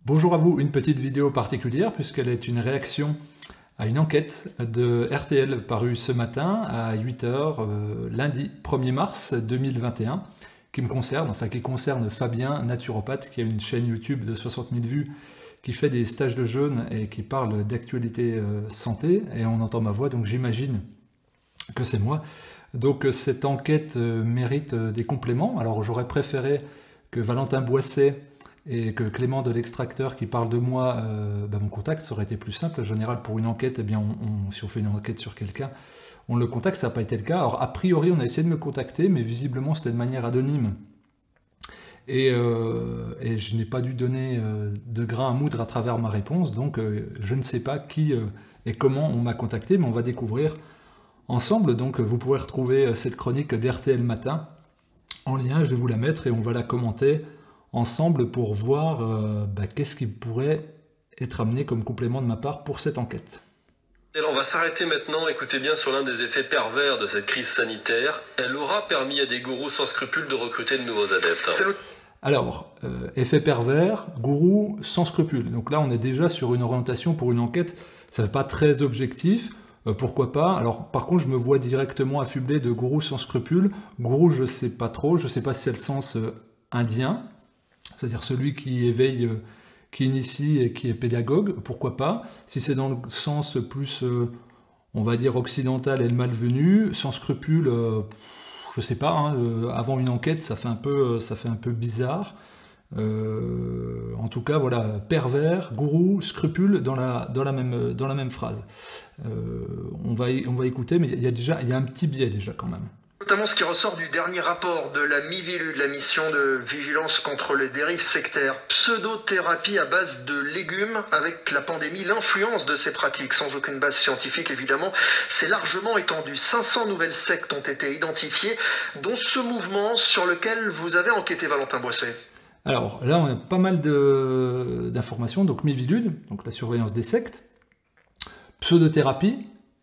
Bonjour à vous, une petite vidéo particulière puisqu'elle est une réaction à une enquête de RTL parue ce matin à 8 h, lundi 1er mars 2021, qui me concerne, enfin qui concerne Fabien, naturopathe, qui a une chaîne YouTube de 60 000 vues, qui fait des stages de jeûne et qui parle d'actualité santé, et on entend ma voix, donc j'imagine que c'est moi. Donc cette enquête mérite des compléments. Alors j'aurais préféré que Valentin Boisset et que Clément de l'Extracteur qui parle de moi, mon contact, ça aurait été plus simple. En général, pour une enquête, eh bien, si on fait une enquête sur quelqu'un, on le contacte, ça n'a pas été le cas. Alors, a priori, on a essayé de me contacter, mais visiblement, c'était de manière anonyme. Et je n'ai pas dû donner de grain à moudre à travers ma réponse, donc je ne sais pas qui et comment on m'a contacté, mais on va découvrir ensemble. Donc, vous pourrez retrouver cette chronique d'RTL Matin en lien, je vais vous la mettre et on va la commenter ensemble pour voir qu'est-ce qui pourrait être amené comme complément de ma part pour cette enquête. Alors on va s'arrêter maintenant, écoutez bien, sur l'un des effets pervers de cette crise sanitaire. Elle aura permis à des gourous sans scrupules de recruter de nouveaux adeptes. Alors, effet pervers, gourou sans scrupules. Donc là, on est déjà sur une orientation pour une enquête, ça n'est pas très objectif. Pourquoi pas? Alors, par contre, je me vois directement affublé de gourou sans scrupules. Gourou, je sais pas trop, je sais pas si c'est le sens indien, c'est-à-dire celui qui éveille, qui initie et qui est pédagogue, pourquoi pas. Si c'est dans le sens plus, on va dire, occidental et le malvenu, sans scrupule, je sais pas, hein, avant une enquête, ça fait un peu bizarre. En tout cas, voilà, pervers, gourou, scrupule dans la même phrase. On va écouter, mais il y a un petit biais déjà quand même. Notamment ce qui ressort du dernier rapport de la MIVILUD, la mission de vigilance contre les dérives sectaires. Pseudothérapie à base de légumes avec la pandémie, l'influence de ces pratiques, sans aucune base scientifique évidemment, c'est largement étendu. 500 nouvelles sectes ont été identifiées, dont ce mouvement sur lequel vous avez enquêté, Valentin Boisset. Alors là, on a pas mal d'informations, donc MIVILUD, donc la surveillance des sectes, pseudothérapie,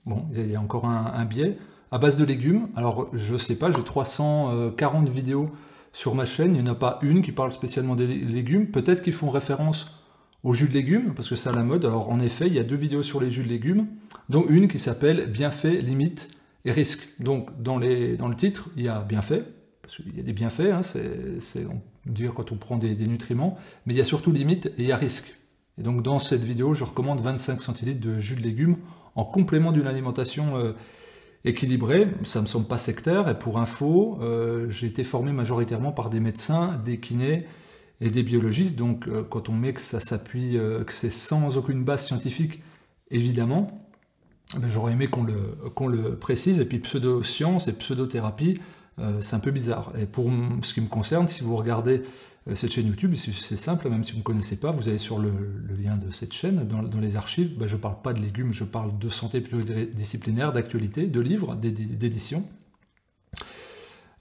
bon, il y a encore un biais, à base de légumes. Alors, je sais pas, j'ai 340 vidéos sur ma chaîne, il n'y en a pas une qui parle spécialement des légumes. Peut-être qu'ils font référence aux jus de légumes, parce que c'est à la mode. Alors, en effet, il y a 2 vidéos sur les jus de légumes, dont une qui s'appelle « Bienfaits, limites et risques ». Donc, dans le titre, il y a bienfaits, parce qu'il y a des bienfaits, hein, c'est on peut dire quand on prend des nutriments, mais il y a surtout limites et il y a risques. Et donc, dans cette vidéo, je recommande 25 centilitres de jus de légumes en complément d'une alimentation équilibré, ça me semble pas sectaire, et pour info, j'ai été formé majoritairement par des médecins, des kinés et des biologistes, donc quand on met que ça s'appuie, que c'est sans aucune base scientifique, évidemment, j'aurais aimé qu'on le précise, et puis pseudo-science et pseudothérapie, c'est un peu bizarre. Et pour ce qui me concerne, si vous regardez cette chaîne YouTube, c'est simple, même si vous ne connaissez pas, vous allez sur le lien de cette chaîne, dans les archives, je ne parle pas de légumes, je parle de santé pluridisciplinaire, d'actualité, de livres, d'édition.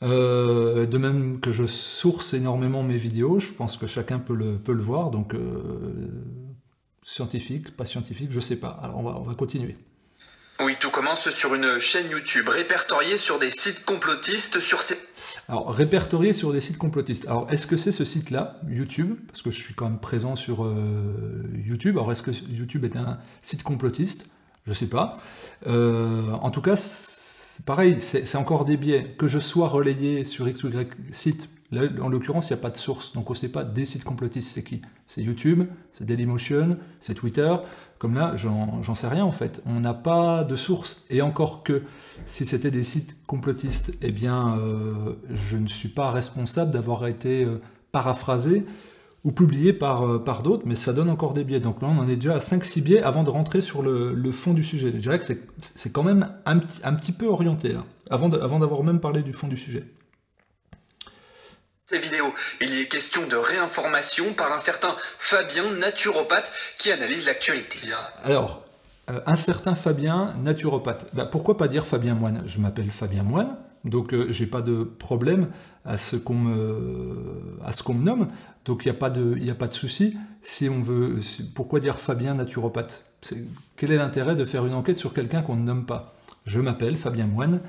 De même que je source énormément mes vidéos, je pense que chacun peut le voir, donc scientifique, pas scientifique, je ne sais pas. Alors on va continuer. Oui, tout commence sur une chaîne YouTube répertoriée sur des sites complotistes sur ces... Alors, répertorié sur des sites complotistes. Alors, est-ce que c'est ce site-là, YouTube? Parce que je suis quand même présent sur YouTube. Alors, est-ce que YouTube est un site complotiste? Je ne sais pas. En tout cas, c'est pareil, c'est encore des biais. Que je sois relayé sur X ou Y site, là, en l'occurrence, il n'y a pas de source. Donc, on ne sait pas des sites complotistes, c'est qui? C'est YouTube, c'est Dailymotion, c'est Twitter. Comme là, j'en sais rien en fait. On n'a pas de source. Et encore que, si c'était des sites complotistes, eh bien, je ne suis pas responsable d'avoir été paraphrasé ou publié par d'autres, mais ça donne encore des biais. Donc là, on en est déjà à 5-6 biais avant de rentrer sur le fond du sujet. Je dirais que c'est quand même un petit peu orienté, là, avant d'avoir même parlé du fond du sujet. Ces vidéos, il y est question de réinformation par un certain Fabien, naturopathe, qui analyse l'actualité. Alors, un certain Fabien, naturopathe. Pourquoi pas dire Fabien Moine? Je m'appelle Fabien Moine, donc j'ai pas de problème à ce qu'on me nomme, donc il n'y a pas de souci. Si on veut, pourquoi dire Fabien naturopathe? Quel est l'intérêt de faire une enquête sur quelqu'un qu'on ne nomme pas? Je m'appelle Fabien Moine,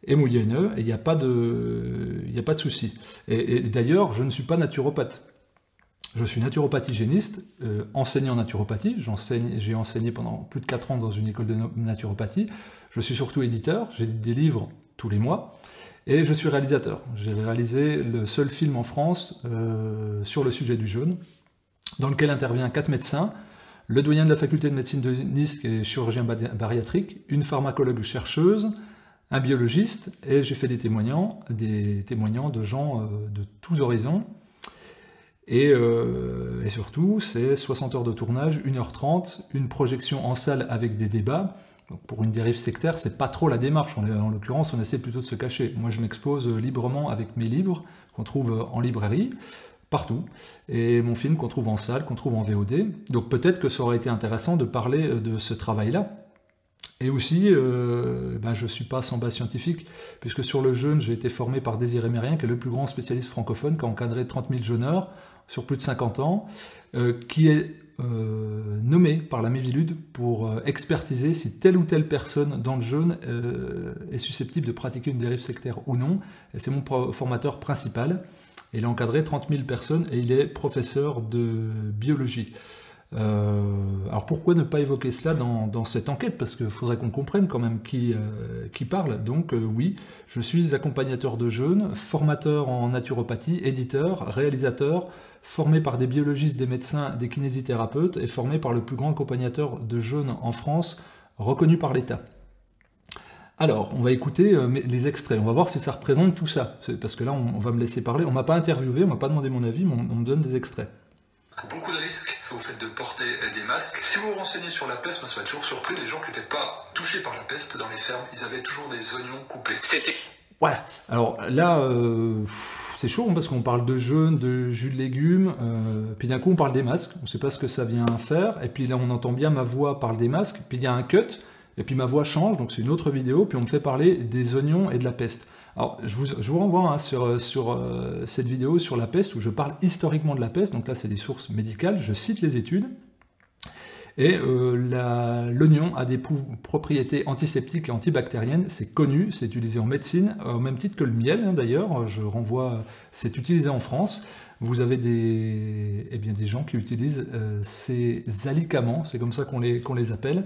et moyenneux, et il n'y a pas de souci. Et d'ailleurs, je ne suis pas naturopathe. Je suis naturopathe hygiéniste, enseignant en naturopathie. J'ai enseigné pendant plus de 4 ans dans une école de naturopathie. Je suis surtout éditeur, j'édite des livres tous les mois. Et je suis réalisateur. J'ai réalisé le seul film en France sur le sujet du jeûne, dans lequel interviennent 4 médecins, le doyen de la faculté de médecine de Nice, qui est chirurgien bariatrique, une pharmacologue chercheuse, un biologiste, et j'ai fait des témoignants de gens de tous horizons. Et surtout, c'est 60 heures de tournage, 1h30, une projection en salle avec des débats. Donc pour une dérive sectaire, c'est pas trop la démarche. En l'occurrence, on essaie plutôt de se cacher. Moi, je m'expose librement avec mes livres, qu'on trouve en librairie, partout, et mon film qu'on trouve en salle, qu'on trouve en VOD. Donc peut-être que ça aurait été intéressant de parler de ce travail-là. Et aussi, je ne suis pas sans base scientifique, puisque sur le jeûne, j'ai été formé par Désiré Mérien, qui est le plus grand spécialiste francophone, qui a encadré 30 000 jeûneurs sur plus de 50 ans, qui est nommé par la Miviludes pour expertiser si telle ou telle personne dans le jeûne est susceptible de pratiquer une dérive sectaire ou non. Et c'est mon formateur principal. Il a encadré 30 000 personnes et il est professeur de biologie. Alors pourquoi ne pas évoquer cela dans cette enquête? Parce qu'il faudrait qu'on comprenne quand même qui parle. Donc oui, je suis accompagnateur de jeûne, formateur en naturopathie, éditeur, réalisateur, formé par des biologistes, des médecins, des kinésithérapeutes et formé par le plus grand accompagnateur de jeûne en France, reconnu par l'État. Alors, on va écouter les extraits, on va voir si ça représente tout ça. Parce que là, on va me laisser parler. On ne m'a pas interviewé, on ne m'a pas demandé mon avis, mais on me donne des extraits. Beaucoup de risques au fait de porter des masques. Si vous vous renseignez sur la peste, moi ça m'a toujours surpris, les gens qui n'étaient pas touchés par la peste dans les fermes, ils avaient toujours des oignons coupés. C'était... Voilà, alors là, c'est chaud parce qu'on parle de jeûne, de jus de légumes, puis d'un coup on parle des masques, on ne sait pas ce que ça vient faire, et puis là on entend bien ma voix parle des masques, puis il y a un cut, et puis ma voix change, donc c'est une autre vidéo, puis on me fait parler des oignons et de la peste. Alors, je vous renvoie sur cette vidéo sur la peste, où je parle historiquement de la peste, donc là c'est des sources médicales, je cite les études, et l'oignon a des propriétés antiseptiques et antibactériennes, c'est connu, c'est utilisé en médecine, au même titre que le miel d'ailleurs, je renvoie, c'est utilisé en France. Vous avez des gens qui utilisent ces alicaments, c'est comme ça qu'on les appelle.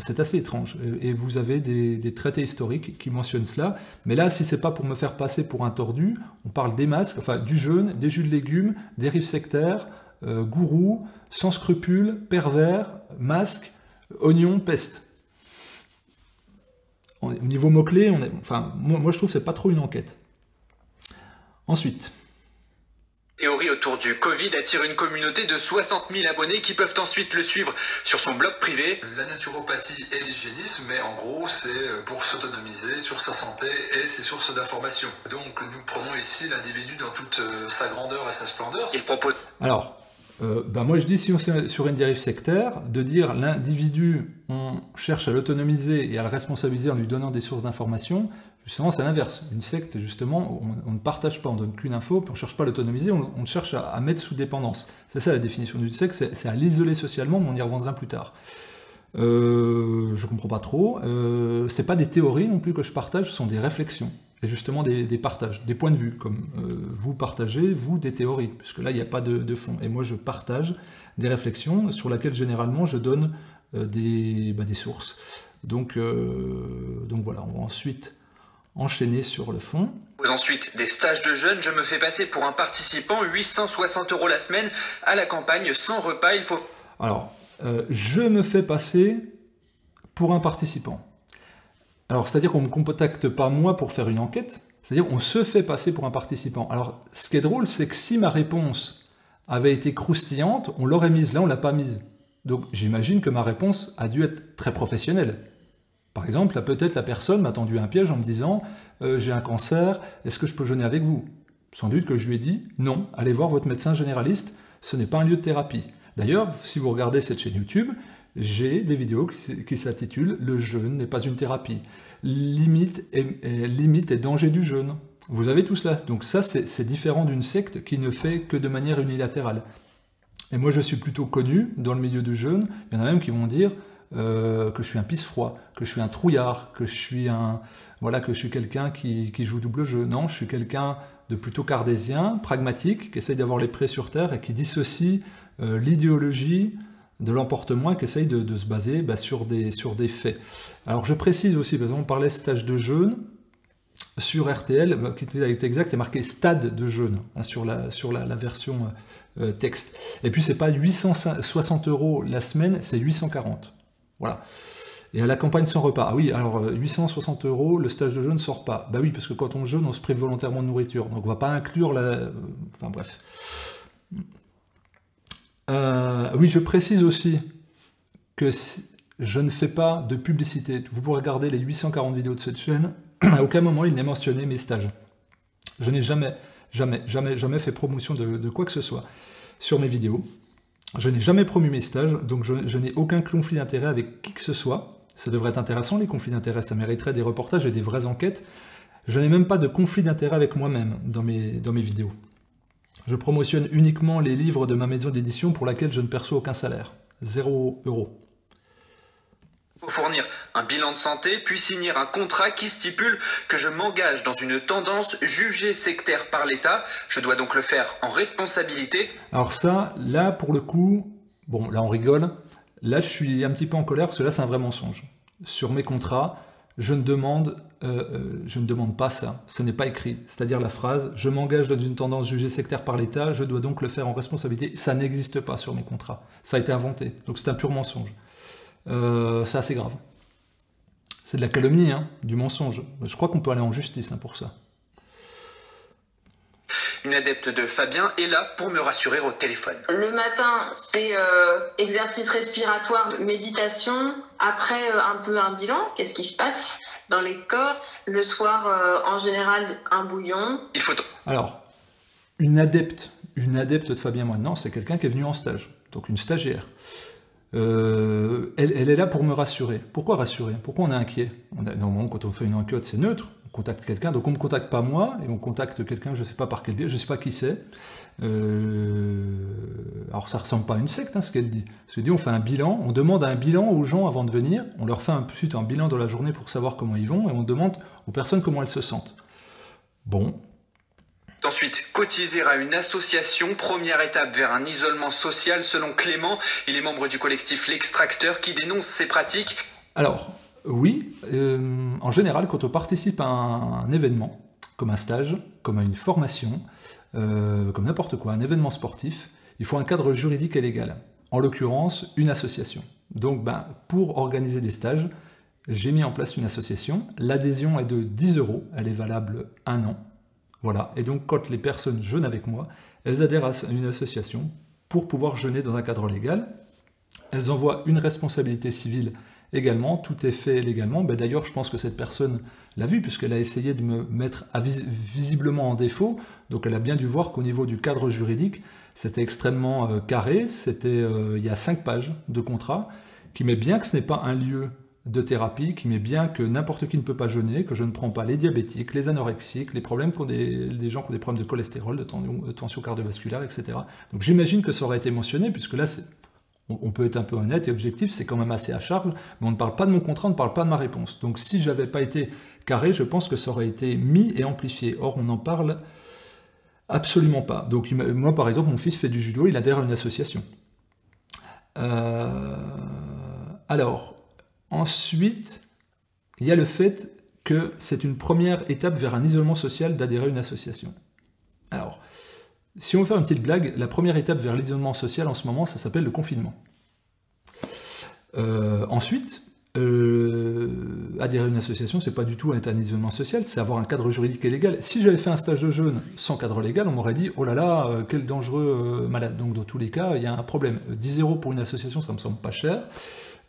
C'est assez étrange, et vous avez des traités historiques qui mentionnent cela, mais là, si c'est pas pour me faire passer pour un tordu, on parle des masques, enfin du jeûne, des jus de légumes, dérives sectaires, gourous, sans scrupules, pervers, masques, oignons, peste. Au niveau mots-clés, moi je trouve que c'est pas trop une enquête. Ensuite... Théorie autour du Covid attire une communauté de 60 000 abonnés qui peuvent ensuite le suivre sur son blog privé. La naturopathie et l'hygiénisme, mais en gros c'est pour s'autonomiser sur sa santé et ses sources d'information. Donc nous prenons ici l'individu dans toute sa grandeur et sa splendeur. Il propose... Alors, moi je dis, si on est sur une dérive sectaire, de dire l'individu, on cherche à l'autonomiser et à le responsabiliser en lui donnant des sources d'information, justement c'est l'inverse. Une secte, justement, on ne partage pas, on ne donne qu'une info, puis on ne cherche pas à l'autonomiser, on cherche à mettre sous dépendance. C'est ça la définition d'une secte, c'est à l'isoler socialement, mais on y reviendra plus tard. Je comprends pas trop. C'est pas des théories non plus que je partage, ce sont des réflexions. Et justement des partages, des points de vue, comme vous partagez, vous, des théories, puisque là, il n'y a pas de fond. Et moi, je partage des réflexions sur lesquelles, généralement, je donne des sources. Donc voilà, on va ensuite enchaîner sur le fond. Ensuite, des stages de jeûne, je me fais passer pour un participant, 860 € la semaine, à la campagne, sans repas, il faut... Alors, je me fais passer pour un participant. Alors, c'est-à-dire qu'on ne me contacte pas moi pour faire une enquête, c'est-à-dire qu'on se fait passer pour un participant. Alors, ce qui est drôle, c'est que si ma réponse avait été croustillante, on l'aurait mise, là on ne l'a pas mise. Donc, j'imagine que ma réponse a dû être très professionnelle. Par exemple, peut-être la personne m'a tendu un piège en me disant « j'ai un cancer, est-ce que je peux jeûner avec vous ?» Sans doute que je lui ai dit « non, allez voir votre médecin généraliste, ce n'est pas un lieu de thérapie ». D'ailleurs, si vous regardez cette chaîne YouTube, j'ai des vidéos qui s'intitulent « Le jeûne n'est pas une thérapie ». Limite et danger du jeûne. Vous avez tout cela. Donc ça, c'est différent d'une secte qui ne fait que de manière unilatérale. Et moi, je suis plutôt connu dans le milieu du jeûne. Il y en a même qui vont dire que je suis un pisse-froid, que je suis un trouillard, que je suis quelqu'un qui joue double jeu. Non, je suis quelqu'un de plutôt cartésien, pragmatique, qui essaye d'avoir les pieds sur terre et qui dissocie l'idéologie de l'emporte-moi, qui essaye de se baser sur des faits. Alors je précise aussi, parce qu'on parlait stage de jeûne, sur RTL, qui est exact, il y a marqué stade de jeûne sur la version texte. Et puis c'est pas 860 € la semaine, c'est 840. Voilà. Et à la campagne sans repas. Ah oui, alors 860 €, le stage de jeûne ne sort pas. Bah oui, parce que quand on jeûne, on se prive volontairement de nourriture. Donc on va pas inclure la... Enfin bref. Oui, je précise aussi que je ne fais pas de publicité. Vous pourrez regarder les 840 vidéos de cette chaîne. À aucun moment il n'est mentionné mes stages. Je n'ai jamais fait promotion de quoi que ce soit sur mes vidéos. Je n'ai jamais promu mes stages, donc je n'ai aucun conflit d'intérêt avec qui que ce soit. Ça devrait être intéressant, les conflits d'intérêt, ça mériterait des reportages et des vraies enquêtes. Je n'ai même pas de conflit d'intérêt avec moi-même dans mes vidéos. Je promotionne uniquement les livres de ma maison d'édition pour laquelle je ne perçois aucun salaire. 0 €. Il faut fournir un bilan de santé, puis signer un contrat qui stipule que je m'engage dans une tendance jugée sectaire par l'État. Je dois donc le faire en responsabilité. Alors ça, là pour le coup, bon là on rigole, là je suis un petit peu en colère parce que là c'est un vrai mensonge. Sur mes contrats, je ne demande pas ça, ce n'est pas écrit. C'est-à-dire la phrase « je m'engage dans une tendance jugée sectaire par l'État, je dois donc le faire en responsabilité », ça n'existe pas sur mes contrats. Ça a été inventé, donc c'est un pur mensonge. C'est assez grave. C'est de la calomnie, hein, du mensonge. Je crois qu'on peut aller en justice pour ça. Une adepte de Fabien est là pour me rassurer au téléphone. Le matin, c'est exercice respiratoire, méditation. Après, un peu un bilan. Qu'est-ce qui se passe dans les corps? Le soir, en général, un bouillon. Il faut... Alors, une adepte de Fabien Moineau, c'est quelqu'un qui est venu en stage. Donc une stagiaire. Elle est là pour me rassurer. Pourquoi rassurer? Pourquoi on est inquiet? Normalement, quand on fait une enquête, c'est neutre. On contacte quelqu'un. Donc on ne me contacte pas moi, et on contacte quelqu'un, je ne sais pas par quel biais, je ne sais pas qui c'est. Alors ça ne ressemble pas à une secte, ce qu'elle dit. Elle dit, on fait un bilan, on demande un bilan aux gens avant de venir, on leur fait ensuite un bilan de la journée pour savoir comment ils vont, et on demande aux personnes comment elles se sentent. Bon. Ensuite, cotiser à une association, première étape vers un isolement social selon Clément. Il est membre du collectif L'Extracteur qui dénonce ces pratiques. Alors, oui, en général, quand on participe à un événement, comme un stage, comme à une formation, comme n'importe quoi, un événement sportif, il faut un cadre juridique et légal. En l'occurrence, une association. Donc, pour organiser des stages, j'ai mis en place une association. L'adhésion est de 10 €, elle est valable 1 an. Voilà, et donc quand les personnes jeûnent avec moi, elles adhèrent à une association pour pouvoir jeûner dans un cadre légal. Elles envoient une responsabilité civile également, tout est fait légalement. D'ailleurs, je pense que cette personne l'a vu, puisqu'elle a essayé de me mettre visiblement en défaut, donc elle a bien dû voir qu'au niveau du cadre juridique, c'était extrêmement carré, il y a 5 pages de contrat, qui met bien que ce n'est pas un lieu de thérapie, qui met bien que n'importe qui ne peut pas jeûner, que je ne prends pas les diabétiques, les anorexiques, les problèmes pour des gens qui ont des problèmes de cholestérol, de tension cardiovasculaire, etc. Donc j'imagine que ça aurait été mentionné, puisque là, on peut être un peu honnête et objectif, c'est quand même assez à charge, mais on ne parle pas de mon contrat, on ne parle pas de ma réponse. Donc si j'avais pas été carré, je pense que ça aurait été mis et amplifié. Or, on n'en parle absolument pas. Donc moi, par exemple, mon fils fait du judo, il adhère à une association. Alors... Ensuite, il y a le fait que c'est une première étape vers un isolement social d'adhérer à une association. Alors, si on veut faire une petite blague, la première étape vers l'isolement social en ce moment, ça s'appelle le confinement. Ensuite, adhérer à une association, c'est pas du tout être un isolement social, c'est avoir un cadre juridique et légal. Si j'avais fait un stage de jeûne sans cadre légal, on m'aurait dit « Oh là là, quel dangereux malade ». Donc dans tous les cas, il y a un problème. 10 € pour une association, ça me semble pas cher.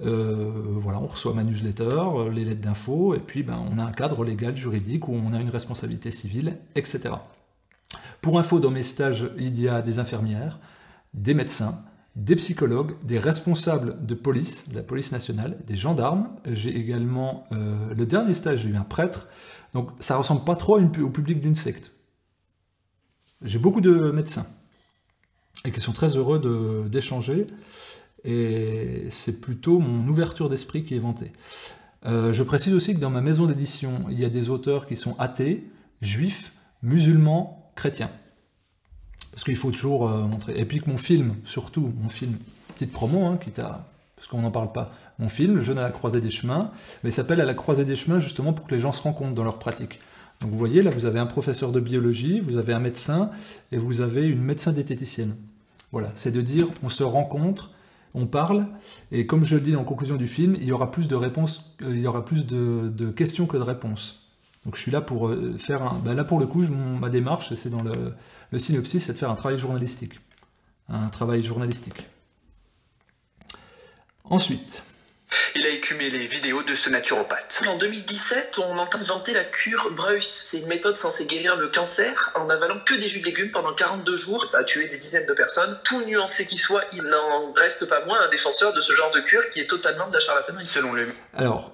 Voilà, on reçoit ma newsletter, les lettres d'infos, et puis on a un cadre légal, juridique, où on a une responsabilité civile, etc. Pour info, dans mes stages, il y a des infirmières, des médecins, des psychologues, des responsables de police, de la police nationale, des gendarmes. J'ai également, le dernier stage, j'ai eu un prêtre, donc ça ressemble pas trop au public d'une secte. J'ai beaucoup de médecins, et qui sont très heureux d'échanger, et c'est plutôt mon ouverture d'esprit qui est vantée. Je précise aussi que dans ma maison d'édition, il y a des auteurs qui sont athées, juifs, musulmans chrétien. Parce qu'il faut toujours montrer. Et puis que mon film, surtout, mon film, petite promo, hein, parce qu'on n'en parle pas, mon film, Jeune à la croisée des chemins, mais il s'appelle À la croisée des chemins justement pour que les gens se rencontrent dans leur pratique. Donc vous voyez, là vous avez un professeur de biologie, vous avez un médecin, et vous avez une médecin diététicienne. Voilà, c'est de dire, on se rencontre, on parle, et comme je le dis dans la conclusion du film, il y aura plus de réponses, il y aura plus de questions que de réponses. Donc je suis là pour faire un... Ben là pour le coup, ma démarche, c'est dans le synopsis, c'est de faire un travail journalistique. Un travail journalistique. Ensuite... Il a écumé les vidéos de ce naturopathe. En 2017, on a inventé la cure Bruce. C'est une méthode censée guérir le cancer en avalant que des jus de légumes pendant 42 jours. Ça a tué des dizaines de personnes. Tout nuancé qu'il soit, il n'en reste pas moins un défenseur de ce genre de cure qui est totalement de la charlatanerie. Selon lui. Alors,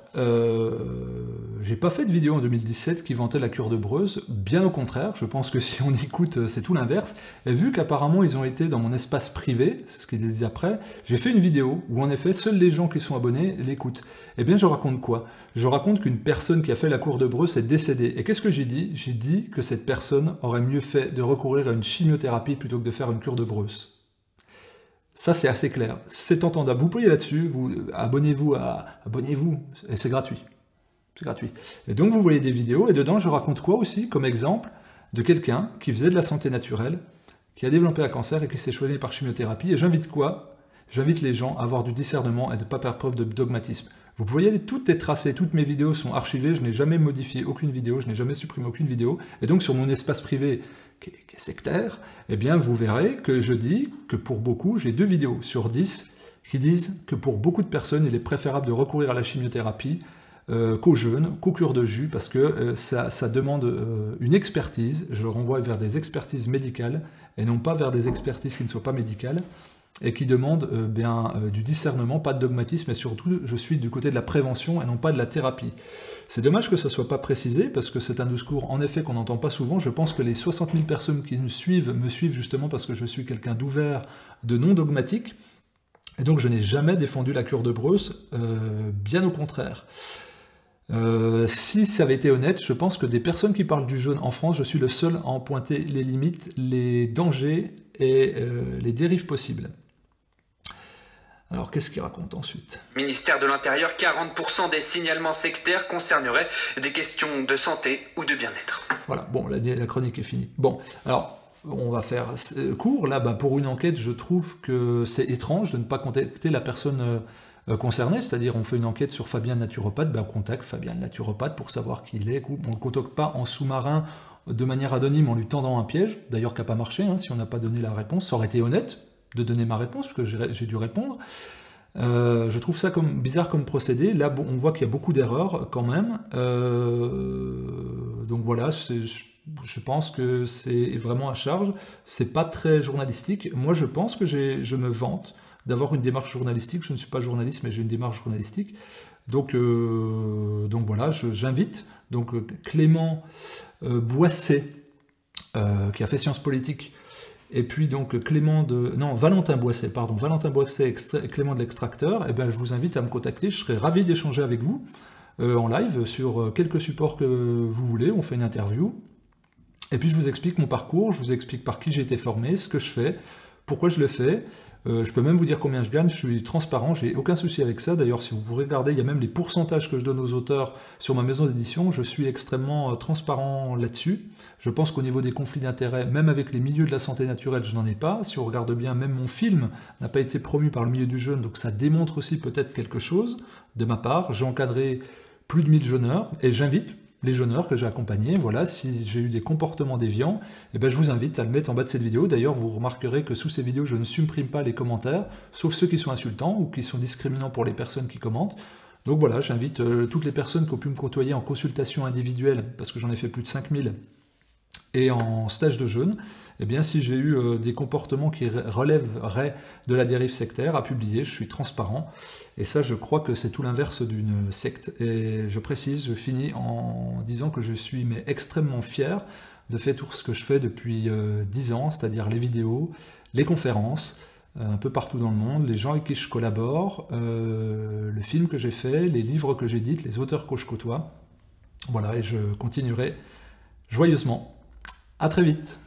j'ai pas fait de vidéo en 2017 qui vantait la cure de Breuse, bien au contraire, je pense que si on écoute, c'est tout l'inverse, et vu qu'apparemment ils ont été dans mon espace privé, c'est ce qu'ils disent après, j'ai fait une vidéo où en effet seuls les gens qui sont abonnés l'écoutent. Eh bien je raconte quoi? Je raconte qu'une personne qui a fait la cure de Breuse est décédée, et qu'est-ce que j'ai dit? J'ai dit que cette personne aurait mieux fait de recourir à une chimiothérapie plutôt que de faire une cure de Breuse. Ça, c'est assez clair, c'est entendable. Vous pouvez là-dessus, abonnez-vous, et c'est gratuit. C'est gratuit. Et donc vous voyez des vidéos, et dedans je raconte quoi aussi, comme exemple, de quelqu'un qui faisait de la santé naturelle, qui a développé un cancer et qui s'est soigné par chimiothérapie, et j'invite quoi? J'invite les gens à avoir du discernement et de ne pas faire preuve de dogmatisme. Vous pouvez y aller, tout est tracé, toutes mes vidéos sont archivées, je n'ai jamais modifié aucune vidéo, je n'ai jamais supprimé aucune vidéo, et donc sur mon espace privé, qui est sectaire, eh bien vous verrez que je dis que pour beaucoup, j'ai 2 vidéos sur 10 qui disent que pour beaucoup de personnes, il est préférable de recourir à la chimiothérapie qu'au jeûne, qu'aux cures de jus, parce que ça demande une expertise, je renvoie vers des expertises médicales, et non pas vers des expertises qui ne soient pas médicales, et qui demandent du discernement, pas de dogmatisme, et surtout je suis du côté de la prévention et non pas de la thérapie. C'est dommage que ça ne soit pas précisé, parce que c'est un discours en effet qu'on n'entend pas souvent. Je pense que les 60 000 personnes qui me suivent justement parce que je suis quelqu'un d'ouvert, de non dogmatique, et donc je n'ai jamais défendu la cure de Breuse, bien au contraire. Si ça avait été honnête, je pense que des personnes qui parlent du jeûne en France, je suis le seul à en pointer les limites, les dangers et les dérives possibles. Alors, qu'est-ce qu'il raconte ensuite? Ministère de l'Intérieur, 40% des signalements sectaires concerneraient des questions de santé ou de bien-être. Voilà, bon, la chronique est finie. Bon, alors... On va faire court, là, pour une enquête, je trouve que c'est étrange de ne pas contacter la personne concernée, c'est-à-dire on fait une enquête sur Fabien le naturopathe, on contacte Fabien le naturopathe pour savoir qui il est, on ne le contacte pas en sous-marin de manière anonyme en lui tendant un piège, d'ailleurs qui n'a pas marché, hein, si on n'a pas donné la réponse, ça aurait été honnête de donner ma réponse, parce que j'ai dû répondre. Je trouve ça bizarre comme procédé, là on voit qu'il y a beaucoup d'erreurs quand même, donc voilà, je pense que c'est vraiment à charge, c'est pas très journalistique. Moi je pense que je me vante d'avoir une démarche journalistique, je ne suis pas journaliste mais j'ai une démarche journalistique, donc voilà, j'invite Clément Boisset, qui a fait Sciences Politiques, et puis donc Valentin Boisset, Clément de l'Extracteur, et je vous invite à me contacter, je serai ravi d'échanger avec vous en live sur quelques supports que vous voulez, on fait une interview. Et puis je vous explique mon parcours, je vous explique par qui j'ai été formé, ce que je fais, pourquoi je le fais. Je peux même vous dire combien je gagne, je suis transparent, j'ai aucun souci avec ça. D'ailleurs, si vous regardez, il y a même les pourcentages que je donne aux auteurs sur ma maison d'édition, je suis extrêmement transparent là-dessus. Je pense qu'au niveau des conflits d'intérêts, même avec les milieux de la santé naturelle, je n'en ai pas. Si on regarde bien, même mon film n'a pas été promu par le milieu du jeûne, donc ça démontre aussi peut-être quelque chose de ma part. J'ai encadré plus de 1000 jeûneurs, et j'invite les jeûneurs que j'ai accompagnés, voilà, si j'ai eu des comportements déviants, je vous invite à le mettre en bas de cette vidéo. D'ailleurs, vous remarquerez que sous ces vidéos, je ne supprime pas les commentaires, sauf ceux qui sont insultants ou qui sont discriminants pour les personnes qui commentent. Donc voilà, j'invite toutes les personnes qui ont pu me côtoyer en consultation individuelle, parce que j'en ai fait plus de 5000, et en stage de jeûne, si j'ai eu des comportements qui relèveraient de la dérive sectaire, à publier, je suis transparent. Et ça, je crois que c'est tout l'inverse d'une secte. Et je précise, je finis en disant que je suis extrêmement fier de faire tout ce que je fais depuis 10 ans, c'est-à-dire les vidéos, les conférences, un peu partout dans le monde, les gens avec qui je collabore, le film que j'ai fait, les livres que j'édite, les auteurs que je côtoie. Voilà, et je continuerai joyeusement. À très vite.